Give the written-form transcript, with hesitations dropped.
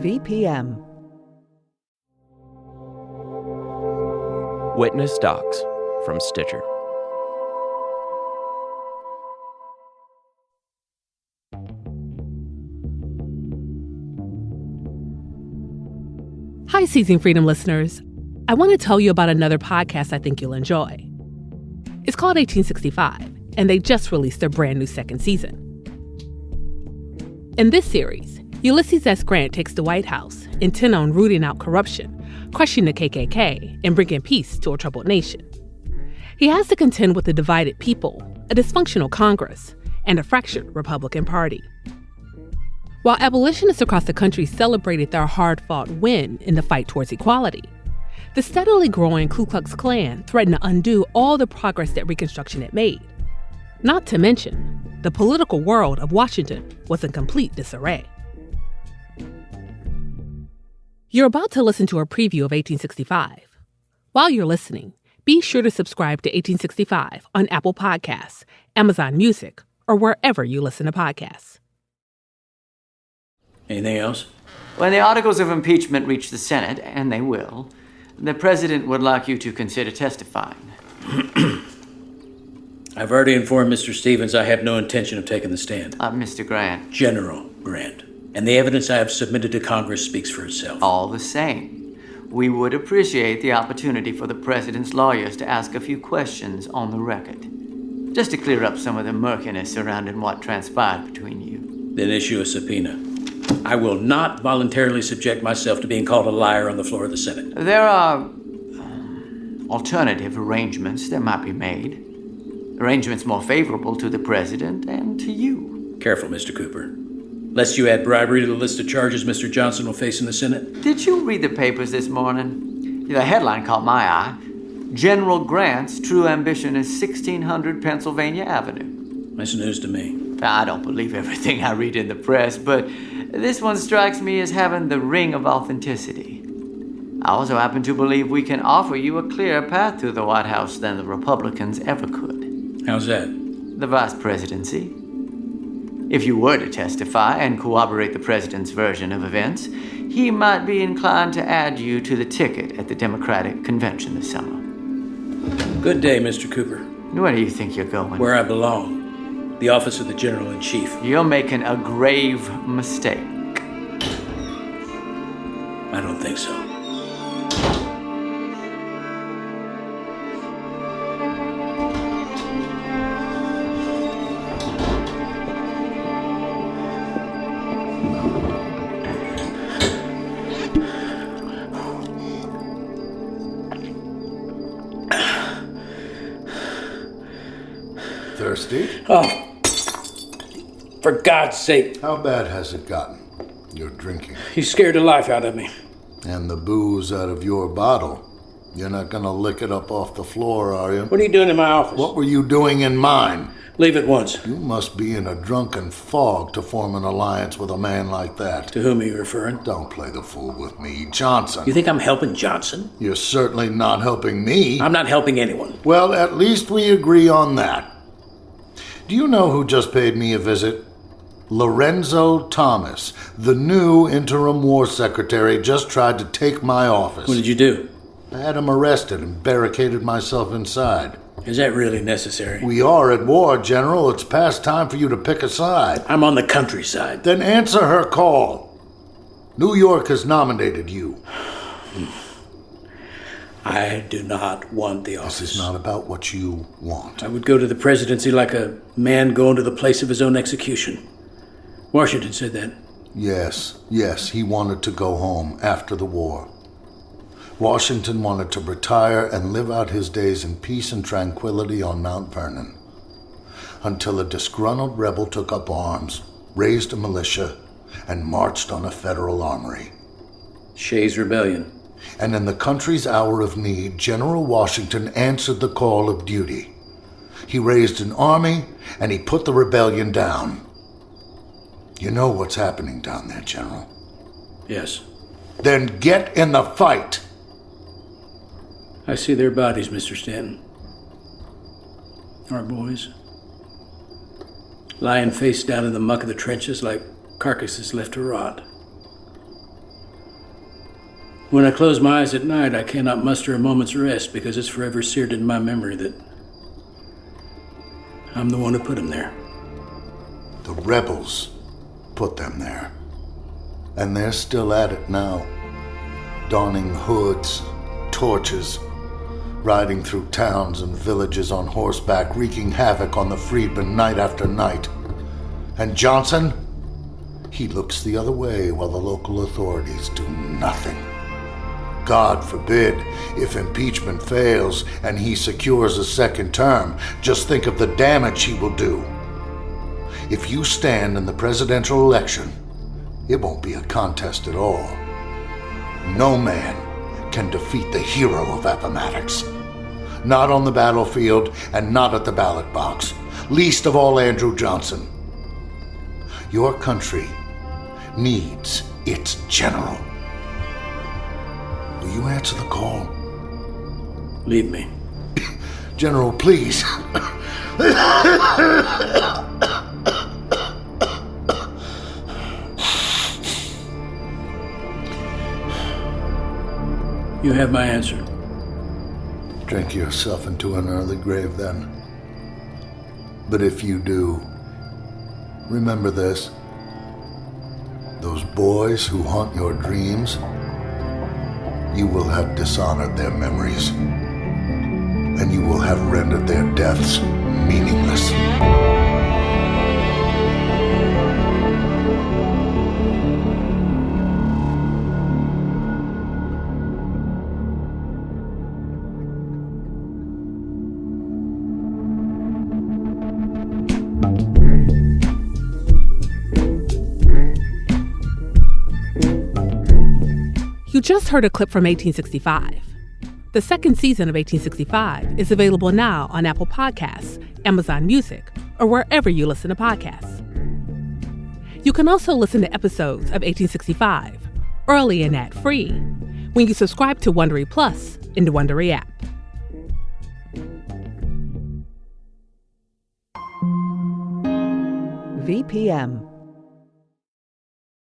VPM. Witness Docs from Stitcher. Hi, Seizing Freedom listeners. I want to tell you about another podcast I think you'll enjoy. It's called 1865, and they just released their brand new second season. In this series, Ulysses S. Grant takes the White House, intent on rooting out corruption, crushing the KKK, and bringing peace to a troubled nation. He has to contend with a divided people, a dysfunctional Congress, and a fractured Republican Party. While abolitionists across the country celebrated their hard-fought win in the fight towards equality, the steadily growing Ku Klux Klan threatened to undo all the progress that Reconstruction had made. Not to mention, the political world of Washington was in complete disarray. You're about to listen to a preview of 1865. While you're listening, be sure to subscribe to 1865 on Apple Podcasts, Amazon Music, or wherever you listen to podcasts. Anything else? When the articles of impeachment reach the Senate, and they will, the president would like you to consider testifying. I've already informed Mr. Stevens I have no intention of taking the stand. Mr. Grant. General Grant. And the evidence I have submitted to Congress speaks for itself. All the same, we would appreciate the opportunity for the president's lawyers to ask a few questions on the record, just to clear up some of the murkiness surrounding what transpired between you. Then issue a subpoena. I will not voluntarily subject myself to being called a liar on the floor of the Senate. There are alternative arrangements that might be made. Arrangements more favorable to the president and to you. Careful, Mr. Cooper. Lest you add bribery to the list of charges Mr. Johnson will face in the Senate. Did you read the papers this morning? The headline caught my eye. General Grant's true ambition is 1600 Pennsylvania Avenue. That's news to me. I don't believe everything I read in the press, but this one strikes me as having the ring of authenticity. I also happen to believe we can offer you a clearer path to the White House than the Republicans ever could. How's that? The vice presidency. If you were to testify and corroborate the president's version of events, he might be inclined to add you to the ticket at the Democratic convention this summer. Good day, Mr. Cooper. Where do you think you're going? Where I belong. The office of the General-in-Chief. You're making a grave mistake. I don't think so. Thirsty? Oh, for God's sake. How bad has it gotten? You're drinking. You scared the life out of me. And the booze out of your bottle. You're not gonna lick it up off the floor, are you? What are you doing in my office? What were you doing in mine? Leave at once. You must be in a drunken fog to form an alliance with a man like that. To whom are you referring? Don't play the fool with me, Johnson. You think I'm helping Johnson? You're certainly not helping me. I'm not helping anyone. Well, at least we agree on that. Do you know who just paid me a visit? Lorenzo Thomas, the new interim war secretary, just tried to take my office. What did you do? I had him arrested and barricaded myself inside. Is that really necessary? We are at war, General. It's past time for you to pick a side. I'm on the countryside. Then answer her call. New York has nominated you. I do not want the office. This is not about what you want. I would go to the presidency like a man going to the place of his own execution. Washington said that. Yes, he wanted to go home after the war. Washington wanted to retire and live out his days in peace and tranquility on Mount Vernon. Until a disgruntled rebel took up arms, raised a militia, and marched on a federal armory. Shays' Rebellion. And in the country's hour of need, General Washington answered the call of duty. He raised an army, and he put the rebellion down. You know what's happening down there, General? Yes. Then get in the fight! I see their bodies, Mr. Stanton. Our boys. Lying face down in the muck of the trenches like carcasses left to rot. When I close my eyes at night, I cannot muster a moment's rest because it's forever seared in my memory that I'm the one who put them there. The rebels put them there. And they're still at it now. Donning hoods, torches, riding through towns and villages on horseback, wreaking havoc on the freedmen night after night. And Johnson? He looks the other way while the local authorities do nothing. God forbid, if impeachment fails and he secures a second term, just think of the damage he will do. If you stand in the presidential election, it won't be a contest at all. No man can defeat the hero of Appomattox. Not on the battlefield and not at the ballot box. Least of all Andrew Johnson. Your country needs its general. Will you answer the call? Leave me. General, please. You have my answer. Drink yourself into an early grave then. But if you do, remember this. Those boys who haunt your dreams, you will have dishonored their memories, and you will have rendered their deaths meaningless. You just heard a clip from 1865. The second season of 1865 is available now on Apple Podcasts, Amazon Music, or wherever you listen to podcasts. You can also listen to episodes of 1865 early and ad-free when you subscribe to Wondery Plus in the Wondery app. VPM.